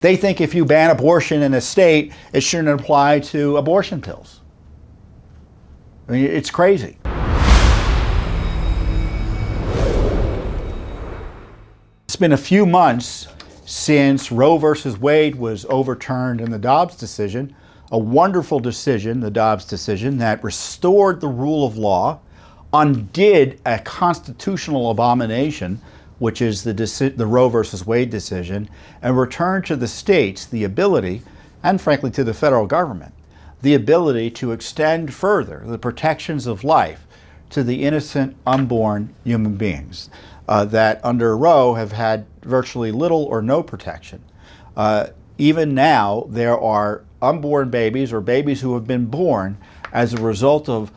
They think if you ban abortion in a state, it shouldn't apply to abortion pills. I mean, it's crazy. It's been a few months since Roe versus Wade was overturned in the Dobbs decision, a wonderful decision, the Dobbs decision, that restored the rule of law, undid a constitutional abomination, which is the Roe versus Wade decision, and returned to the states the ability, and frankly to the federal government, the ability to extend further the protections of life to the innocent unborn human beings that under Roe have had virtually little or no protection. Even now, there are unborn babies or babies who have been born as a result of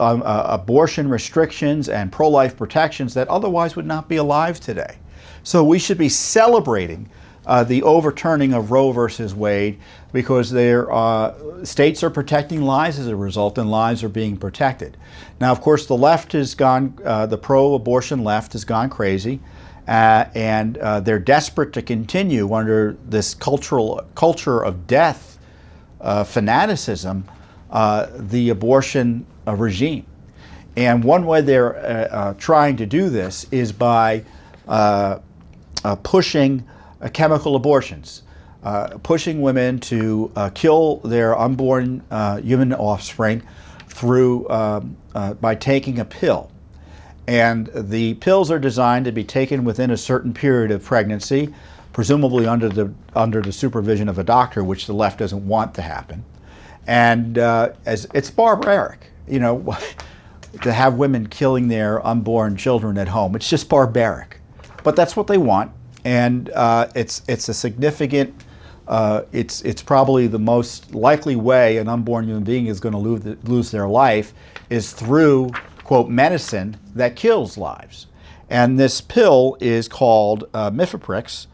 abortion restrictions and pro-life protections that otherwise would not be alive today. So we should be celebrating the overturning of Roe versus Wade because states are protecting lives as a result, and lives are being protected. Now, of course, the left has gone, the pro-abortion left has gone crazy, and they're desperate to continue under this culture of death, fanaticism, the abortion regime. And one way they're trying to do this is by pushing chemical abortions, pushing women to kill their unborn human offspring through by taking a pill. And the pills are designed to be taken within a certain period of pregnancy, presumably under the supervision of a doctor, which the left doesn't want to happen. And as it's barbaric, you know, to have women killing their unborn children at home. It's just barbaric, but that's what they want, and it's a significant. It's probably the most likely way an unborn human being is going to lose their life is through, quote, medicine that kills lives. And this pill is called Mifeprex,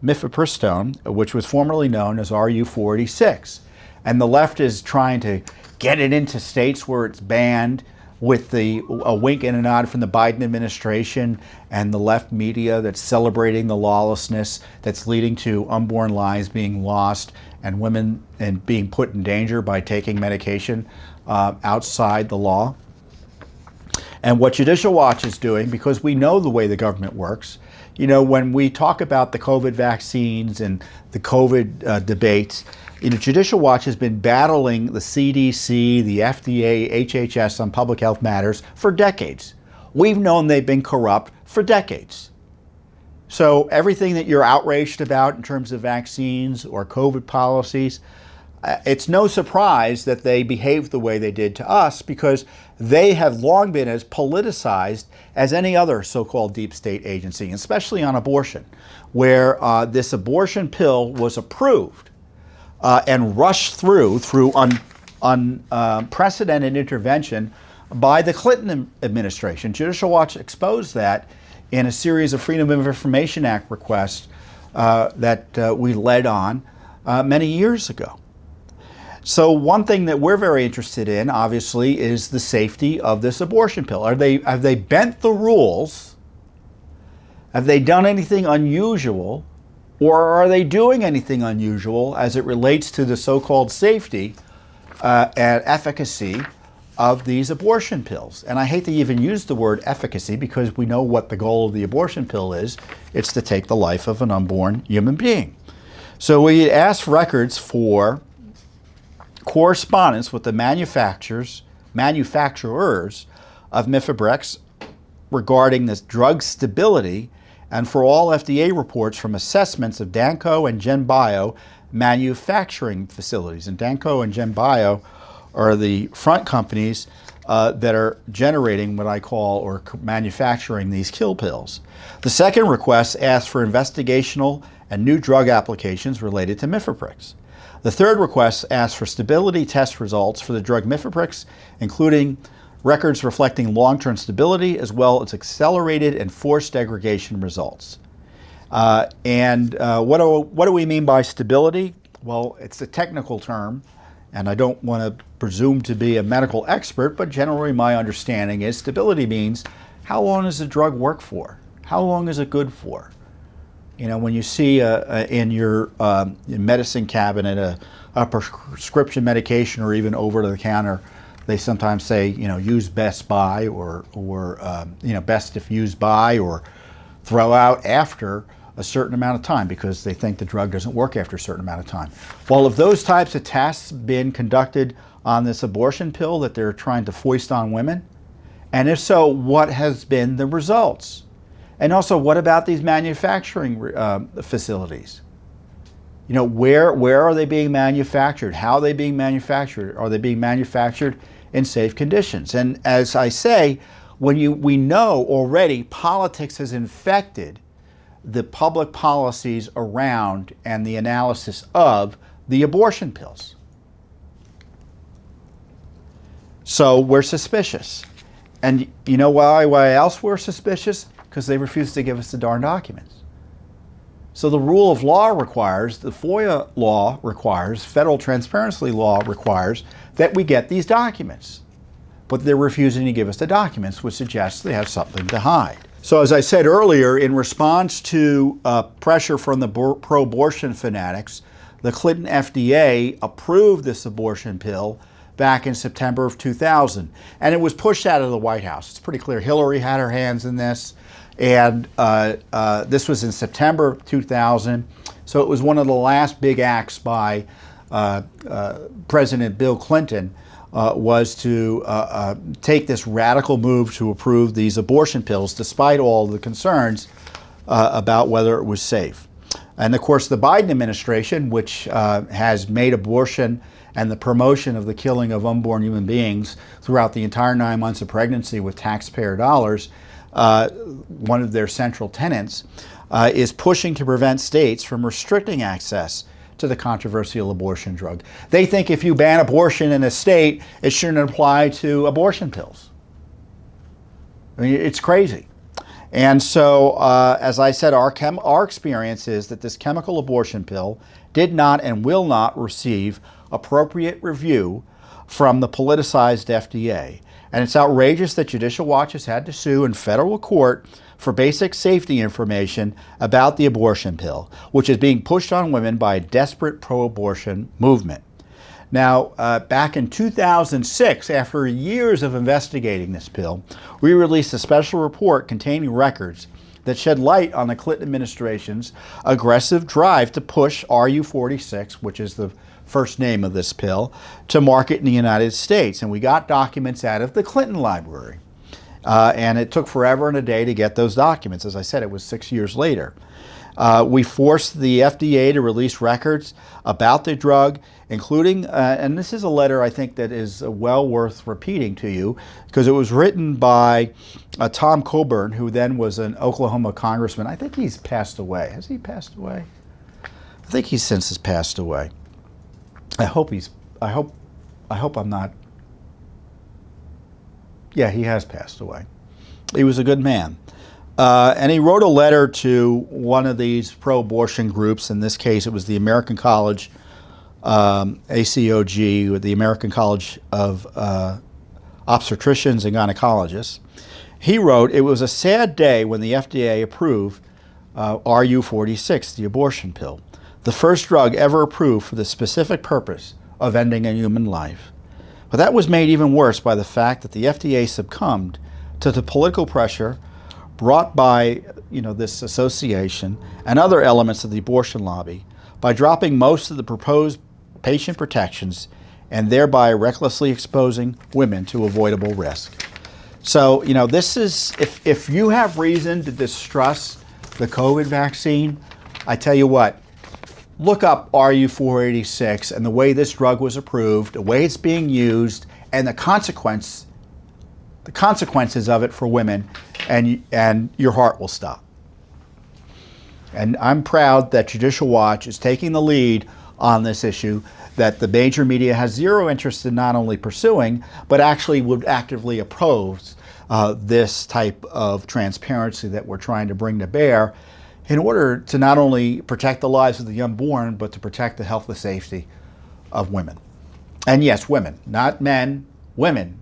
Mifepristone, which was formerly known as RU486. And the left is trying to get it into states where it's banned, with a wink and a nod from the Biden administration and the left media that's celebrating the lawlessness that's leading to unborn lives being lost and women being put in danger by taking medication outside the law. And what Judicial Watch is doing, because we know the way the government works, you know, when we talk about the COVID vaccines and the COVID debates, you know, Judicial Watch has been battling the CDC, the FDA, HHS on public health matters for decades. We've known they've been corrupt for decades. So everything that you're outraged about in terms of vaccines or COVID policies, it's no surprise that they behaved the way they did to us, because they have long been as politicized as any other so-called deep state agency, especially on abortion, where this abortion pill was approved and rushed through unprecedented intervention by the Clinton administration. Judicial Watch exposed that in a series of Freedom of Information Act requests that we led on many years ago. So one thing that we're very interested in, obviously, is the safety of this abortion pill. Have they bent the rules? Have they done anything unusual? Or are they doing anything unusual as it relates to the so-called safety and efficacy of these abortion pills? And I hate to even use the word efficacy, because we know what the goal of the abortion pill is. It's to take the life of an unborn human being. So we asked records for correspondence with the manufacturers of Mifeprex regarding this drug stability, and for all FDA reports from assessments of DANCO and GenBio manufacturing facilities. And DANCO and GenBio are the front companies that are generating what I call, or manufacturing, these kill pills. The second request asked for investigational and new drug applications related to Mifeprex. The third request asked for stability test results for the drug Mifeprex, including records reflecting long-term stability, as well as accelerated and forced degradation results. What do we mean by stability? Well, it's a technical term, and I don't want to presume to be a medical expert, but generally my understanding is stability means how long does the drug work for? How long is it good for? You know, when you see in your medicine cabinet a prescription medication or even over the counter, they sometimes say, you know, use best by or you know, best if used by, or throw out after a certain amount of time because they think the drug doesn't work after a certain amount of time. Well, have those types of tests been conducted on this abortion pill that they're trying to foist on women? And if so, what has been the results? And also, what about these manufacturing facilities? You know, where are they being manufactured? How are they being manufactured? Are they being manufactured in safe conditions? And as I say, we know already politics has infected the public policies around and the analysis of the abortion pills. So we're suspicious. And you know why else we're suspicious? Because they refuse to give us the darn documents. So the rule of law requires, the FOIA law requires, federal transparency law requires that we get these documents. But they're refusing to give us the documents, which suggests they have something to hide. So as I said earlier, in response to pressure from the pro-abortion fanatics, the Clinton FDA approved this abortion pill back in September of 2000. And it was pushed out of the White House. It's pretty clear Hillary had her hands in this. And this was in September of 2000. So it was one of the last big acts by President Bill Clinton was to take this radical move to approve these abortion pills, despite all the concerns about whether it was safe. And of course, the Biden administration, which has made abortion and the promotion of the killing of unborn human beings throughout the entire 9 months of pregnancy with taxpayer dollars, one of their central tenets, is pushing to prevent states from restricting access to the controversial abortion drug. They think if you ban abortion in a state, it shouldn't apply to abortion pills. I mean, it's crazy. And so, as I said, our experience is that this chemical abortion pill did not and will not receive appropriate review from the politicized FDA. And it's outrageous that Judicial Watch has had to sue in federal court for basic safety information about the abortion pill, which is being pushed on women by a desperate pro-abortion movement. Now, back in 2006, after years of investigating this pill, we released a special report containing records that shed light on the Clinton administration's aggressive drive to push RU46, which is the first name of this pill, to market in the United States. And we got documents out of the Clinton Library. And it took forever and a day to get those documents. As I said, it was 6 years later. We forced the FDA to release records about the drug, including, and this is a letter I think that is well worth repeating to you, because it was written by Tom Coburn, who then was an Oklahoma congressman. I think he's passed away. Has he passed away? I think he since has passed away. I hope I'm not. Yeah, he has passed away. He was a good man. And he wrote a letter to one of these pro-abortion groups. In this case, it was the American College, ACOG, or the American College of Obstetricians and Gynecologists. He wrote, "It was a sad day when the FDA approved RU46, the abortion pill, the first drug ever approved for the specific purpose of ending a human life. But that was made even worse by the fact that the FDA succumbed to the political pressure brought by, this association and other elements of the abortion lobby by dropping most of the proposed patient protections and thereby recklessly exposing women to avoidable risk." So, this is, if you have reason to distrust the COVID vaccine, I tell you what, look up RU486 and the way this drug was approved, the way it's being used, and the consequences of it for women, and your heart will stop. And I'm proud that Judicial Watch is taking the lead on this issue that the major media has zero interest in not only pursuing, but actually would actively oppose this type of transparency that we're trying to bring to bear in order to not only protect the lives of the unborn, but to protect the health and safety of women. And yes, women, not men, women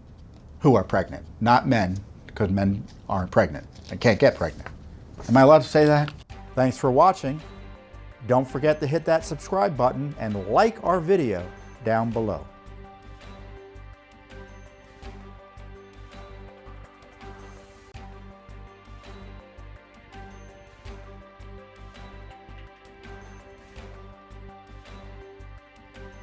who are pregnant, not men, because men aren't pregnant and can't get pregnant. Am I allowed to say that? Thanks for watching. Don't forget to hit that subscribe button and like our video down below.